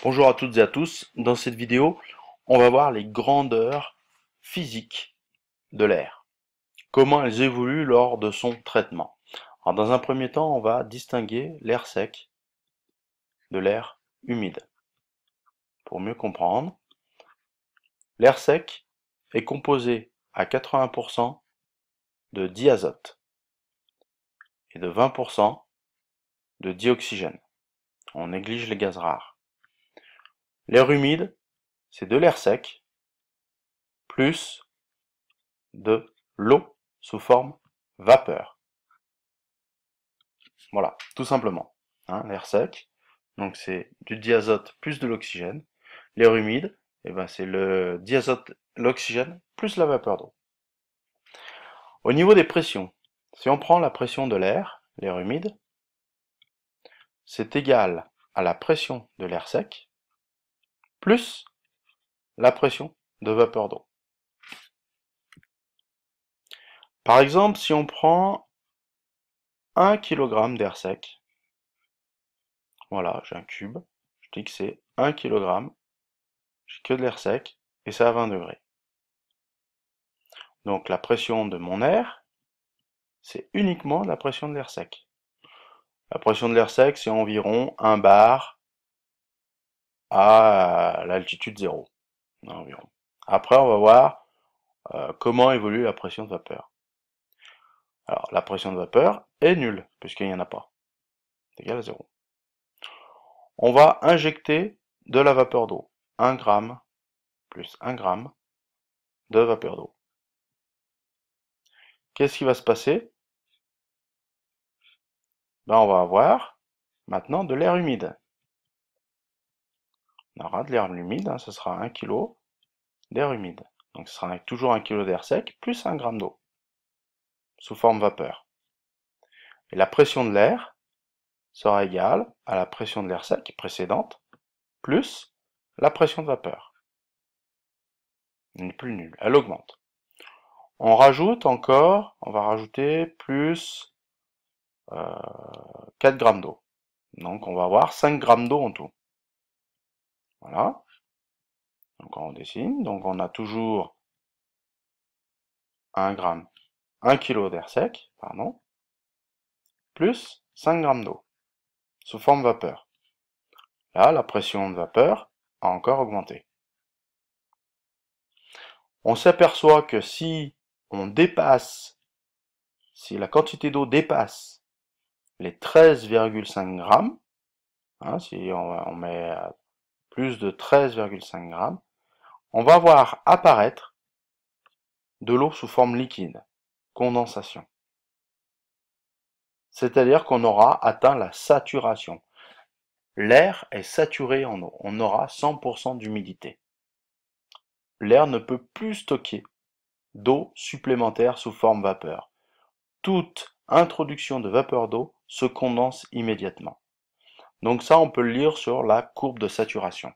Bonjour à toutes et à tous. Dans cette vidéo, on va voir les grandeurs physiques de l'air. Comment elles évoluent lors de son traitement. Alors, dans un premier temps, on va distinguer l'air sec de l'air humide. Pour mieux comprendre, l'air sec est composé à 80% de diazote et de 20% de dioxygène. On néglige les gaz rares. L'air humide, c'est de l'air sec plus de l'eau sous forme vapeur. Voilà, tout simplement. L'air sec, donc c'est du diazote plus de l'oxygène. L'air humide, c'est le diazote, l'oxygène plus la vapeur d'eau. Au niveau des pressions, si on prend la pression de l'air humide, c'est égal à la pression de l'air sec plus la pression de vapeur d'eau. Par exemple, si on prend 1 kg d'air sec, voilà, j'ai un cube, je dis que c'est 1 kg, j'ai que de l'air sec, et c'est à 20 degrés. Donc la pression de mon air, c'est uniquement la pression de l'air sec. La pression de l'air sec, c'est environ 1 bar à l'altitude 0. Environ. Après, on va voir comment évolue la pression de vapeur. Alors, la pression de vapeur est nulle, puisqu'il n'y en a pas. C'est égal à 0. On va injecter de la vapeur d'eau. 1 g plus 1 g de vapeur d'eau. Qu'est-ce qui va se passer? On va avoir maintenant de l'air humide. On aura de l'air humide, ce sera 1 kg d'air humide. Donc ce sera toujours 1 kg d'air sec plus 1 g d'eau sous forme vapeur. Et la pression de l'air sera égale à la pression de l'air sec précédente plus la pression de vapeur. Elle n'est plus nulle, elle augmente. On rajoute encore, on va rajouter plus 4 g d'eau. Donc on va avoir 5 g d'eau en tout. Voilà. Donc on dessine, donc on a toujours 1 kg d'air sec, pardon, plus 5 g d'eau, sous forme vapeur. Là, la pression de vapeur a encore augmenté. On s'aperçoit que si la quantité d'eau dépasse les 13,5 grammes, si on met plus de 13,5 grammes, on va voir apparaître de l'eau sous forme liquide, condensation. C'est-à-dire qu'on aura atteint la saturation. L'air est saturé en eau, on aura 100% d'humidité. L'air ne peut plus stocker d'eau supplémentaire sous forme vapeur. Toute introduction de vapeur d'eau se condense immédiatement. Donc ça, on peut le lire sur la courbe de saturation.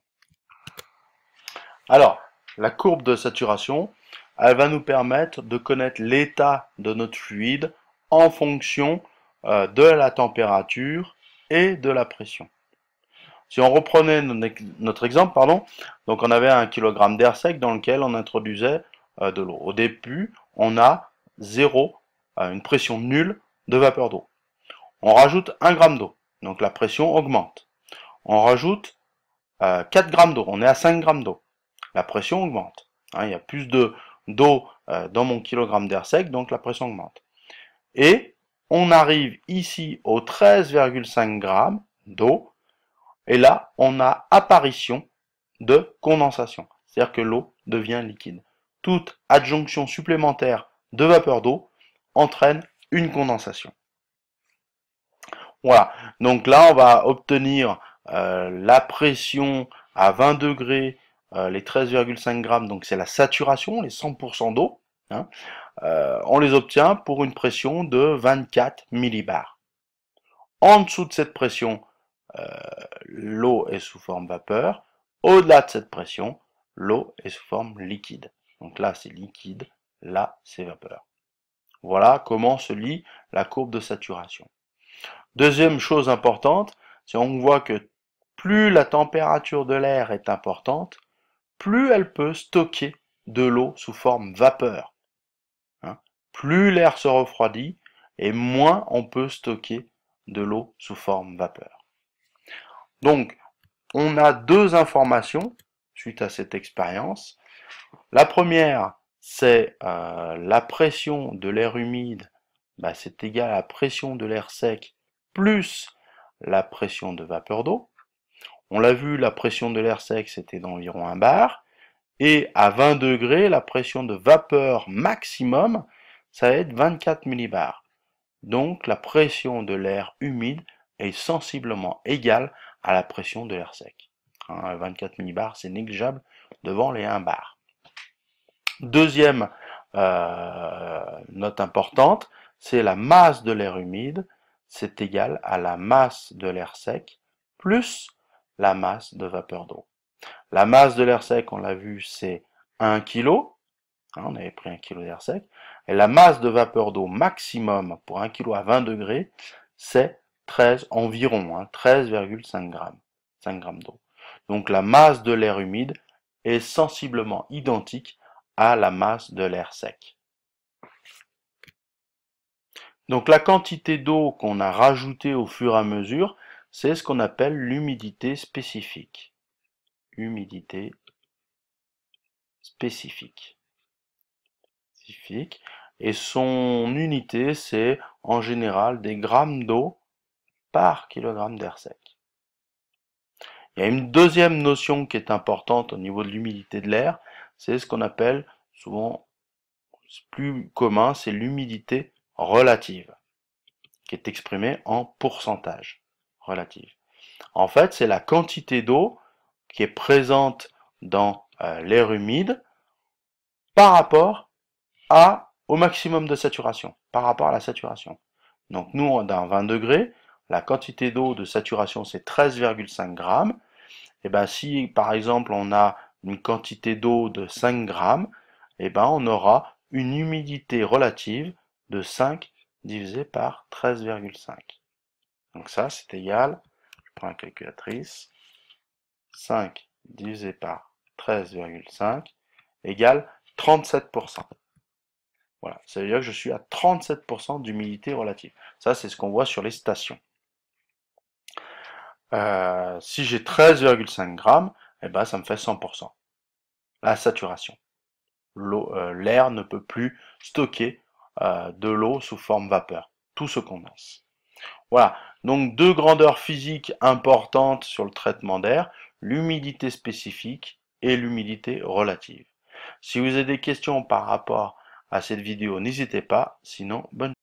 Alors, la courbe de saturation, elle va nous permettre de connaître l'état de notre fluide en fonction de la température et de la pression. Si on reprenait notre exemple, donc on avait 1 kg d'air sec dans lequel on introduisait de l'eau. Au début, on a une pression nulle de vapeur d'eau. On rajoute 1 g d'eau, donc la pression augmente. On rajoute 4 g d'eau, on est à 5 g d'eau. La pression augmente. Il y a plus d'eau dans mon kilogramme d'air sec, donc la pression augmente. Et on arrive ici aux 13,5 g d'eau, et là, on a apparition de condensation, c'est-à-dire que l'eau devient liquide. Toute adjonction supplémentaire de vapeur d'eau entraîne une condensation. Voilà, donc là, on va obtenir la pression à 20 degrés, les 13,5 grammes, donc c'est la saturation, les 100% d'eau. On les obtient pour une pression de 24 millibars. En dessous de cette pression, l'eau est sous forme vapeur. Au-delà de cette pression, l'eau est sous forme liquide. Donc là, c'est liquide, là, c'est vapeur. Voilà comment se lit la courbe de saturation. Deuxième chose importante, c'est on voit que plus la température de l'air est importante, plus elle peut stocker de l'eau sous forme vapeur. Hein. Plus l'air se refroidit, et moins on peut stocker de l'eau sous forme vapeur. Donc, on a deux informations suite à cette expérience. La première, c'est la pression de l'air humide, c'est égal à la pression de l'air sec plus la pression de vapeur d'eau. On l'a vu, la pression de l'air sec, c'était d'environ 1 bar. Et à 20 degrés, la pression de vapeur maximum, ça va être 24 millibars. Donc la pression de l'air humide est sensiblement égale à la pression de l'air sec. 24 millibars, c'est négligeable devant les 1 bar. Deuxième note importante, c'est la masse de l'air humide, c'est égal à la masse de l'air sec plus la masse de vapeur d'eau. La masse de l'air sec, on l'a vu, c'est 1 kg. On avait pris 1 kg d'air sec. Et la masse de vapeur d'eau maximum pour 1 kg à 20 degrés, c'est environ 13,5 grammes. 5 grammes d'eau. Donc la masse de l'air humide est sensiblement identique à la masse de l'air sec. Donc la quantité d'eau qu'on a rajoutée au fur et à mesure, c'est ce qu'on appelle l'humidité spécifique. Humidité spécifique. Et son unité, c'est en général des grammes d'eau par kilogramme d'air sec. Il y a une deuxième notion qui est importante au niveau de l'humidité de l'air, c'est ce qu'on appelle souvent, plus commun, c'est l'humidité relative, qui est exprimée en pourcentage relative. En fait, c'est la quantité d'eau qui est présente dans l'air humide par rapport au maximum de saturation, par rapport à la saturation. Donc nous, dans 20 degrés, la quantité d'eau de saturation, c'est 13,5 grammes. Et bien si, par exemple, on a une quantité d'eau de 5 grammes, et ben on aura une humidité relative de 5 divisé par 13,5. Donc ça, c'est égal, je prends la calculatrice, 5 divisé par 13,5 égale 37%. Voilà, ça veut dire que je suis à 37% d'humidité relative. Ça, c'est ce qu'on voit sur les stations. Si j'ai 13,5 grammes, eh ben, ça me fait 100%. La saturation. L'air ne peut plus stocker de l'eau sous forme vapeur. Tout se condense. Voilà, donc deux grandeurs physiques importantes sur le traitement d'air, l'humidité spécifique et l'humidité relative. Si vous avez des questions par rapport à cette vidéo, n'hésitez pas, sinon bonne